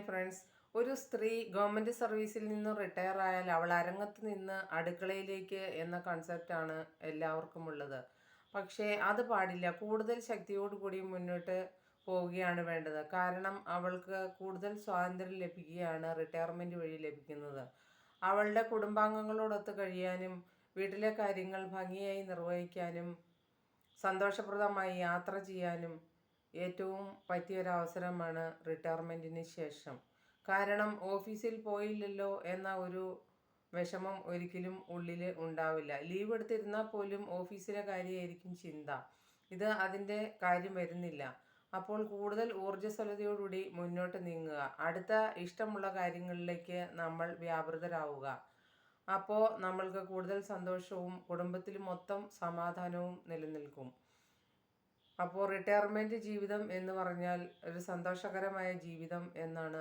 Friends, ഒരു സ്ത്രീ government സർവീസിൽ നിന്ന് റിട്ടയർ ആയാൽ അവൾ അരങ്ങത്ത് നിന്ന് അടുക്കളയിലേക്ക് എന്ന കൺസെപ്റ്റാണ് എല്ലാവർക്കും ഉള്ളത്. പക്ഷേ അത് പാടില്ല. കൂടുതൽ ശക്തിയോടുകൂടി മുന്നോട്ട് പോവുകയാണ് വേണ്ടത്. കാരണം അവൾക്ക് കൂടുതൽ സ്വാതന്ത്ര്യം ലഭിക്കുകയാണ് റിട്ടയർമെൻറ്റ് വഴി ലഭിക്കുന്നത്. അവളുടെ കുടുംബാംഗങ്ങളോടൊത്ത് കഴിയാനും വീട്ടിലെ കാര്യങ്ങൾ ഭംഗിയായി നിർവഹിക്കാനും സന്തോഷപ്രദമായി യാത്ര ചെയ്യാനും ഏറ്റവും പറ്റിയൊരവസരമാണ് റിട്ടയർമെൻറ്റിന് ശേഷം. കാരണം ഓഫീസിൽ പോയില്ലല്ലോ എന്ന ഒരു വിഷമം ഒരിക്കലും ഉള്ളിൽ ഉണ്ടാവില്ല. ലീവ് എടുത്തിരുന്നാൽ പോലും ഓഫീസിലെ കാര്യമായിരിക്കും ചിന്ത. ഇത് അതിൻ്റെ കാര്യം വരുന്നില്ല. അപ്പോൾ കൂടുതൽ ഊർജ്ജസ്വലതയോടുകൂടി മുന്നോട്ട് നീങ്ങുക. അടുത്ത ഇഷ്ടമുള്ള കാര്യങ്ങളിലേക്ക് നമ്മൾ വ്യാപൃതരാവുക. അപ്പോൾ നമ്മൾക്ക് കൂടുതൽ സന്തോഷവും കുടുംബത്തിൽ മൊത്തം സമാധാനവും നിലനിൽക്കും. അപ്പോൾ റിട്ടയർമെൻറ്റ് ജീവിതം എന്ന് പറഞ്ഞാൽ ഒരു സന്തോഷകരമായ ജീവിതം എന്നാണ്